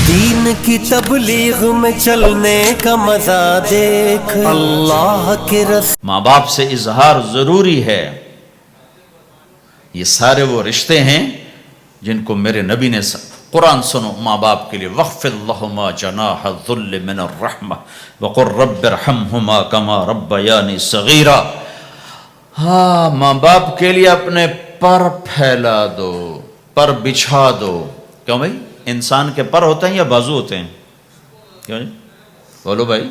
دین کی تبلیغ میں چلنے کا مزہ دیکھ اللہ کے رسول۔ ماں باپ سے اظہار ضروری ہے۔ یہ سارے وہ رشتے ہیں جن کو میرے نبی نے قرآن سنو ماں باپ کے لیے وَخْفِضْ لَهُمَا جَنَاحَ الذُّلِّ مِنَ الرَّحْمَةِ وَقُلْ رَبِّ ارْحَمْهُمَا كَمَا رَبَّيَانِي صَغِيرًا۔ ہاں، ماں باپ کے لیے اپنے پر پھیلا دو، پر بچھا دو۔ کیوں بھائی؟ انسان کے پر ہوتے ہیں یا بازو ہوتے ہیں؟ کیوں جی؟ بولو بھائی۔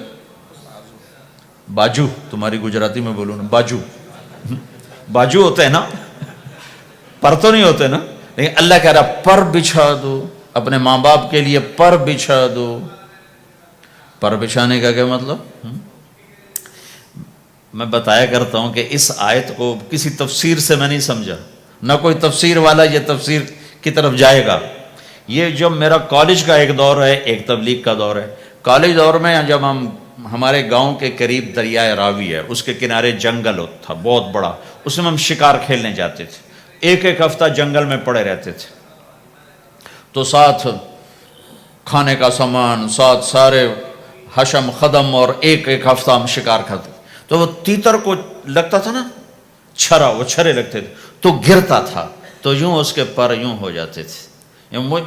باجو، تمہاری گجراتی میں بولو نا، باجو باجو ہوتے ہیں نا، پر تو نہیں ہوتے نا، لیکن اللہ کہہ رہا پر بچھا دو، اپنے ماں باپ کے لیے پر بچھا دو۔ پر بچھانے کا کیا مطلب؟ میں بتایا کرتا ہوں کہ اس آیت کو کسی تفسیر سے میں نہیں سمجھا، نہ کوئی تفسیر والا یہ تفسیر کی طرف جائے گا۔ یہ جو میرا کالج کا ایک دور ہے، ایک تبلیغ کا دور ہے۔ کالج دور میں جب ہمارے گاؤں کے قریب دریائے راوی ہے، اس کے کنارے جنگل تھا بہت بڑا، اس میں ہم شکار کھیلنے جاتے تھے۔ ایک ایک ہفتہ جنگل میں پڑے رہتے تھے، تو ساتھ کھانے کا سامان، ساتھ سارے حشم خدم، اور ایک ایک ہفتہ ہم شکار کھاتے۔ تو وہ تیتر کو لگتا تھا نا چھرا، وہ چھرے لگتے تھے تو گرتا تھا، تو یوں اس کے پر یوں ہو جاتے تھے۔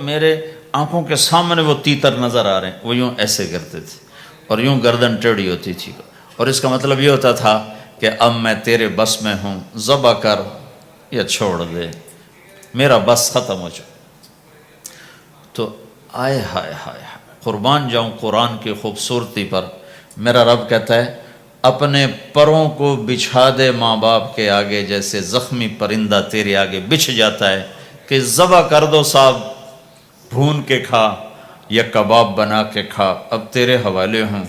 میرے آنکھوں کے سامنے وہ تیتر نظر آ رہے ہیں، وہ یوں ایسے کرتے تھے اور یوں گردن ٹیڑھی ہوتی تھی، اور اس کا مطلب یہ ہوتا تھا کہ اب میں تیرے بس میں ہوں، ذبح کر یا چھوڑ دے، میرا بس ختم ہو چکا۔ تو آئے ہائے ہائے، قربان جاؤں قرآن کی خوبصورتی پر۔ میرا رب کہتا ہے اپنے پروں کو بچھا دے ماں باپ کے آگے، جیسے زخمی پرندہ تیرے آگے بچھ جاتا ہے، کہ ذبح کر دو صاحب، بھون کے کھا یا کباب بنا کے کھا، اب تیرے حوالے ہوں۔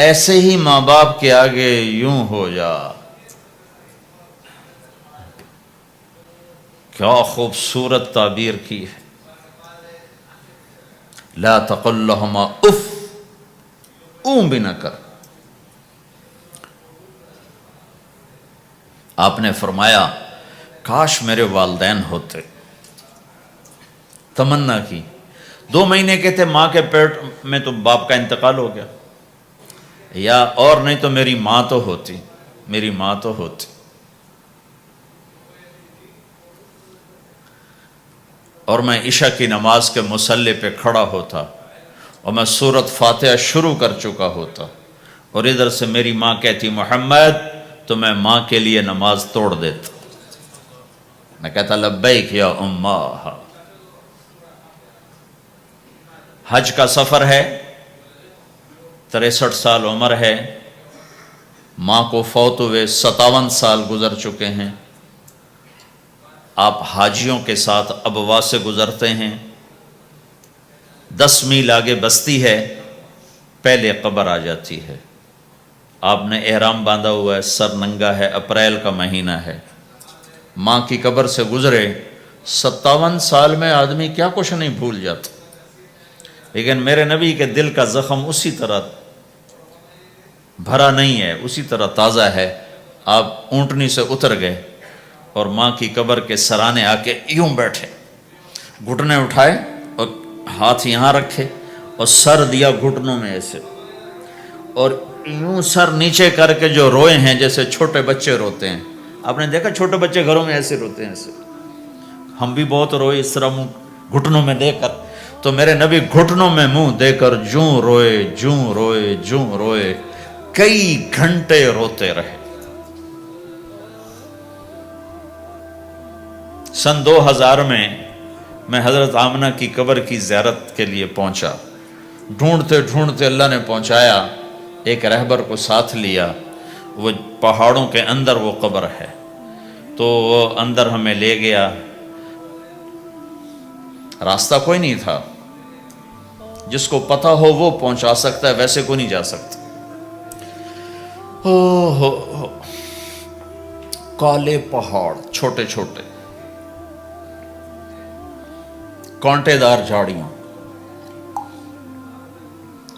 ایسے ہی ماں باپ کے آگے یوں ہو جا۔ کیا خوبصورت تعبیر کی ہے۔ لا تقل لهما اف، اون بھی نہ کر۔ آپ نے فرمایا کاش میرے والدین ہوتے، تمنا کی۔ 2 مہینے کے تھے ماں کے پیٹ میں تو باپ کا انتقال ہو گیا، یا اور نہیں تو میری ماں تو ہوتی، میری ماں تو ہوتی۔ اور میں عشاء کی نماز کے مصلی پہ کھڑا ہوتا اور میں سورۃ فاتحہ شروع کر چکا ہوتا، اور ادھر سے میری ماں کہتی محمد، تو میں ماں کے لیے نماز توڑ دیتا۔ میں کہتا لبیک یا اماں۔ حج کا سفر ہے، 63 سال عمر ہے، ماں کو فوت ہوئے 57 سال گزر چکے ہیں۔ آپ حاجیوں کے ساتھ ابوا سے گزرتے ہیں، 10 میل آگے بستی ہے، پہلے قبر آ جاتی ہے۔ آپ نے احرام باندھا ہوا ہے، سر ننگا ہے، اپریل کا مہینہ ہے، ماں کی قبر سے گزرے۔ 57 سال میں آدمی کیا کچھ نہیں بھول جاتا، لیکن میرے نبی کے دل کا زخم اسی طرح بھرا نہیں ہے، اسی طرح تازہ ہے۔ آپ اونٹنی سے اتر گئے اور ماں کی قبر کے سرانے آ کے یوں بیٹھے، گھٹنے اٹھائے اور ہاتھ یہاں رکھے اور سر دیا گھٹنوں میں ایسے، اور یوں سر نیچے کر کے جو روئے ہیں جیسے چھوٹے بچے روتے ہیں۔ آپ نے دیکھا چھوٹے بچے گھروں میں ایسے روتے ہیں، ایسے ہم بھی بہت روئے اس طرح منہ گھٹنوں میں دے کر، تو میرے نبی گھٹنوں میں منہ دے کر جوں روئے جوں روئے جوں روئے، کئی گھنٹے روتے رہے۔ سن 2000 میں حضرت آمنہ کی قبر کی زیارت کے لیے پہنچا، ڈھونڈتے ڈھونڈتے اللہ نے پہنچایا، ایک رہبر کو ساتھ لیا، وہ پہاڑوں کے اندر وہ قبر ہے، تو وہ اندر ہمیں لے گیا۔ راستہ کوئی نہیں تھا، جس کو پتہ ہو وہ پہنچا سکتا ہے، ویسے کوئی نہیں جا سکتا۔ کالے پہاڑ، چھوٹے چھوٹے، کانٹے دار جھاڑیاں،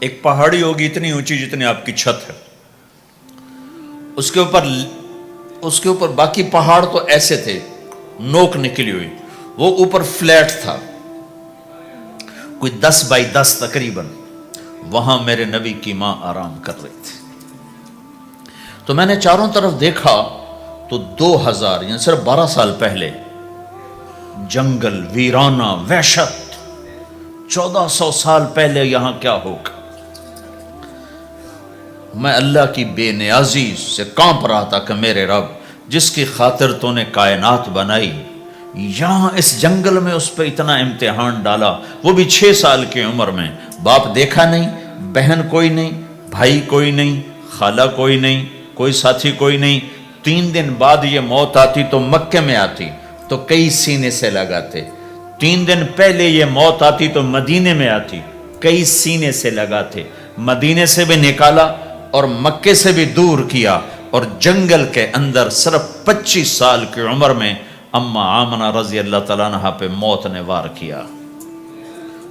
ایک پہاڑی ہوگی اتنی اونچی جتنی آپ کی چھت ہے، اس کے اوپر باقی پہاڑ تو ایسے تھے، نوک نکلی ہوئی، وہ اوپر فلیٹ تھا، کوئی 10 بائی 10 تقریباً، وہاں میرے نبی کی ماں آرام کر رہی تھی۔ تو میں نے چاروں طرف دیکھا تو 2000 یعنی صرف 12 سال پہلے جنگل، ویرانہ، وحشت، 1400 سال پہلے یہاں کیا ہوگا۔ میں اللہ کی بے نیازی سے کانپ رہا تھا کہ میرے رب، جس کی خاطر تو نے کائنات بنائی، یہاں اس جنگل میں اس پہ اتنا امتحان ڈالا، وہ بھی 6 سال کی عمر میں۔ باپ دیکھا نہیں، بہن کوئی نہیں، بھائی کوئی نہیں، خالہ کوئی نہیں، کوئی ساتھی کوئی نہیں۔ 3 دن بعد یہ موت آتی تو مکے میں آتی تو کئی سینے سے لگاتے، 3 دن پہلے یہ موت آتی تو مدینے میں آتی، کئی سینے سے لگاتے۔ مدینے سے بھی نکالا اور مکے سے بھی دور کیا، اور جنگل کے اندر صرف 25 سال کی عمر میں اما آمنہ رضی اللہ تعالیٰ عنہ پہ موت نے وار کیا،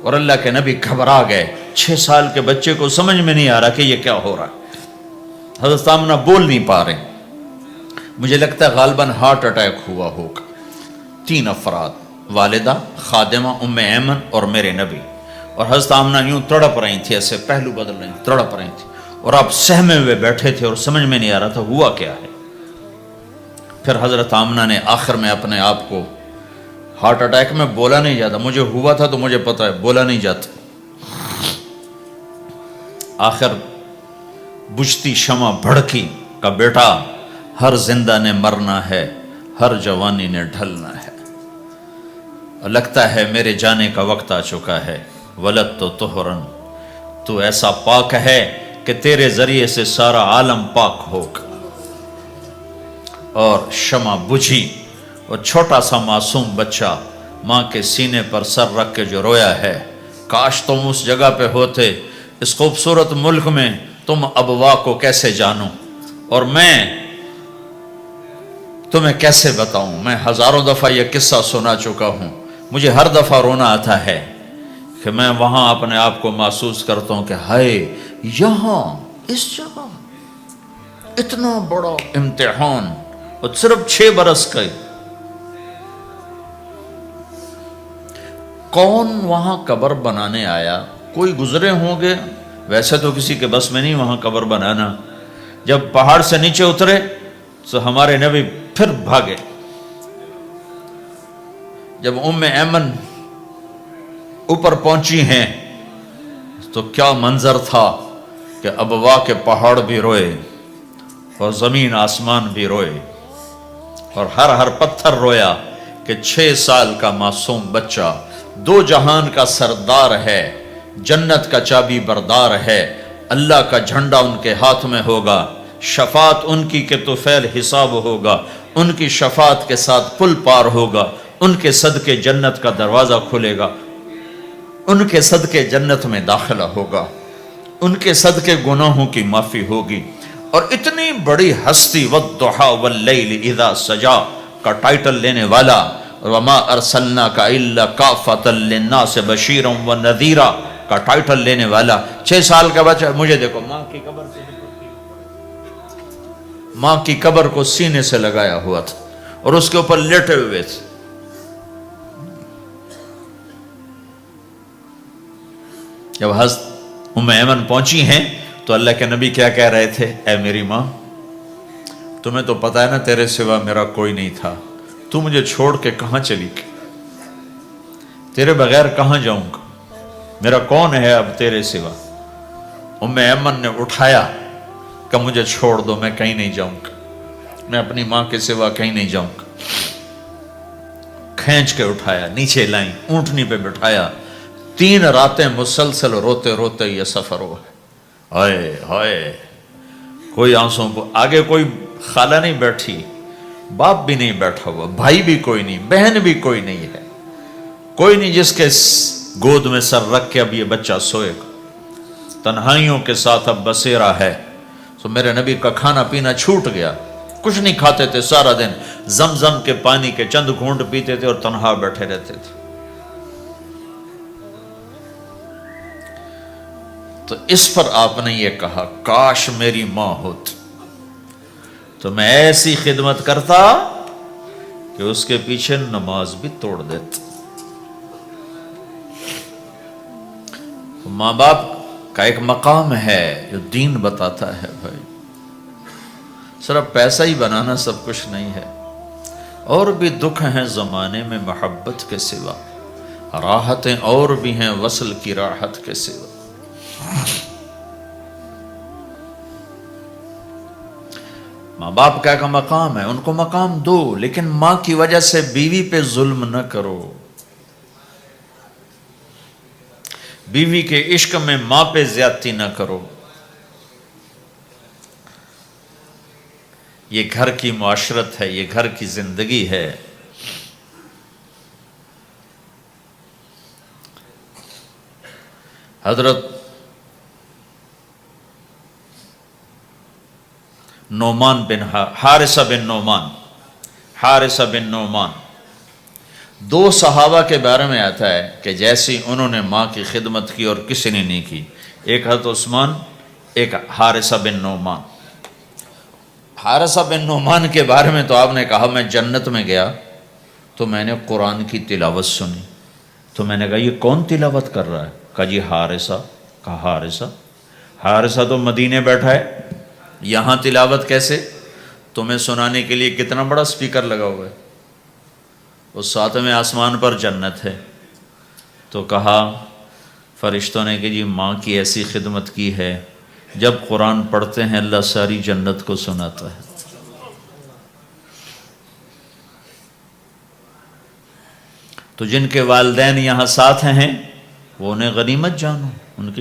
اور اللہ کے نبی گھبرا گئے۔ 6 سال کے بچے کو سمجھ میں نہیں آ رہا کہ یہ کیا ہو رہا ہے۔ حضرت آمنہ بول نہیں پا رہے، مجھے لگتا ہے غالباً ہارٹ اٹیک ہوا ہوگا۔ 3 افراد، والدہ، خادمہ ام ایمن اور میرے نبی، اور حضرت آمنہ یوں تڑپ رہی تھی، ایسے پہلو بدل رہی تھی، تڑپ رہی تھی، اور آپ سہمے ہوئے بیٹھے تھے اور سمجھ میں نہیں آ رہا تھا ہوا کیا ہے۔ پھر حضرت آمنہ نے آخر میں اپنے آپ کو، ہارٹ اٹیک میں بولا نہیں جاتا، مجھے ہوا تھا تو مجھے پتا ہے بولا نہیں جاتا، آخر بجھتی شمع بھڑکی کا بیٹا، ہر زندہ نے مرنا ہے، ہر جوانی نے ڈھلنا ہے، اور لگتا ہے میرے جانے کا وقت آ چکا ہے۔ ولد تو طہرن، تو ایسا پاک ہے کہ تیرے ذریعے سے سارا عالم پاک ہوگا۔ اور شمع بجھی، اور چھوٹا سا معصوم بچہ ماں کے سینے پر سر رکھ کے جو رویا ہے، کاش تم اس جگہ پہ ہوتے، اس خوبصورت ملک میں، تم ابوا کو کیسے جانو، اور میں تمہیں کیسے بتاؤں۔ میں ہزاروں دفعہ یہ قصہ سنا چکا ہوں، مجھے ہر دفعہ رونا آتا ہے کہ میں وہاں اپنے آپ کو محسوس کرتا ہوں کہ ہائے، یہاں اس جگہ اتنا بڑا امتحان، اور صرف 6 برس کا، کون وہاں قبر بنانے آیا؟ کوئی گزرے ہوں گے، ویسے تو کسی کے بس میں نہیں وہاں قبر بنانا۔ جب پہاڑ سے نیچے اترے تو ہمارے نبی پھر بھاگے۔ جب ام ایمن اوپر پہنچی ہیں تو کیا منظر تھا کہ ابوا کے پہاڑ بھی روئے، اور زمین آسمان بھی روئے، اور ہر پتھر رویا کہ 6 سال کا معصوم بچہ 2 جہان کا سردار ہے، جنت کا چابی بردار ہے، اللہ کا جھنڈا ان کے ہاتھ میں ہوگا، شفاعت ان کی کہ طفیل حساب ہوگا، ان کی شفاعت کے ساتھ پل پار ہوگا، ان کے صدقے جنت کا دروازہ کھلے گا، ان کے صدقے جنت میں داخلہ ہوگا، ان کے صدقے گناہوں کی معافی ہوگی۔ اور اتنی بڑی ہستی والضحیٰ واللیل اذا سجا کا ٹائٹل لینے والا، وما ارسلناک الا کافۃ للناس بشیرا ونذیرا کا ٹائٹل لینے والا 6 سال کا بچہ، مجھے دیکھو ماں کی قبر کو سینے سے لگایا ہوا تھا اور اس کے اوپر لیٹے ہوئے تھے۔ جب حضرت ام ایمن پہنچی ہیں تو اللہ کے نبی کیا کہہ رہے تھے؟ اے میری ماں، تمہیں تو پتا ہے نا تیرے سوا میرا کوئی نہیں تھا، تو مجھے چھوڑ کے کہاں چلی گئی، تیرے بغیر کہاں جاؤں گا، میرا کون ہے اب تیرے سوا۔ ام ایمن نے اٹھایا کہ مجھے چھوڑ دو، میں کہیں نہیں جاؤں گا، میں اپنی ماں کے سوا کہیں نہیں جاؤں گا۔ کھینچ کے اٹھایا، نیچے لائیں، اونٹنی پہ بٹھایا، 3 راتیں مسلسل روتے روتے یہ سفر ہوا ہے۔ ہائے ہائے، کوئی آنسوں کو، آگے کوئی خالہ نہیں بیٹھی، باپ بھی نہیں بیٹھا ہوا، بھائی بھی کوئی نہیں، بہن بھی کوئی نہیں ہے، کوئی نہیں جس کے گود میں سر رکھ کے اب یہ بچہ سوئے گا۔ تنہائیوں کے ساتھ اب بسیرا ہے۔ تو میرے نبی کا کھانا پینا چھوٹ گیا، کچھ نہیں کھاتے تھے، سارا دن زمزم کے پانی کے چند گھونٹ پیتے تھے اور تنہا بیٹھے رہتے تھے۔ تو اس پر آپ نے یہ کہا، کاش میری ماں ہوتی تو میں ایسی خدمت کرتا کہ اس کے پیچھے نماز بھی توڑ دیتا۔ ماں باپ کا ایک مقام ہے جو دین بتاتا ہے بھائی، صرف پیسہ ہی بنانا سب کچھ نہیں ہے، اور بھی دکھ ہیں زمانے میں محبت کے سوا، راحتیں اور بھی ہیں وصل کی راحت کے سوا۔ ماں باپ کا ایک مقام ہے، ان کو مقام دو، لیکن ماں کی وجہ سے بیوی پہ ظلم نہ کرو، بیوی کے عشق میں ماں پہ زیادتی نہ کرو۔ یہ گھر کی معاشرت ہے، یہ گھر کی زندگی ہے۔ حضرت نعمان بن حارثہ بن نعمان، دو صحابہ کے بارے میں آتا ہے کہ جیسی انہوں نے ماں کی خدمت کی اور کسی نے نہیں کی، ایک حضرت عثمان، ایک حارثہ بن نعمان۔ حارثہ بن نعمان کے بارے میں تو آپ نے کہا میں جنت میں گیا تو میں نے قرآن کی تلاوت سنی، تو میں نے کہا یہ کون تلاوت کر رہا ہے؟ کہا جی حارثہ۔ کہا حارثہ تو مدینے بیٹھا ہے، یہاں تلاوت کیسے؟ تمہیں سنانے کے لیے کتنا بڑا سپیکر لگا ہوا ہے، اس ساتویں آسمان پر جنت ہے۔ تو کہا فرشتوں نے کہ جی ماں کی ایسی خدمت کی ہے، جب قرآن پڑھتے ہیں اللہ ساری جنت کو سناتا ہے۔ تو جن کے والدین یہاں ساتھ ہیں وہ انہیں غنیمت جانو، ان کی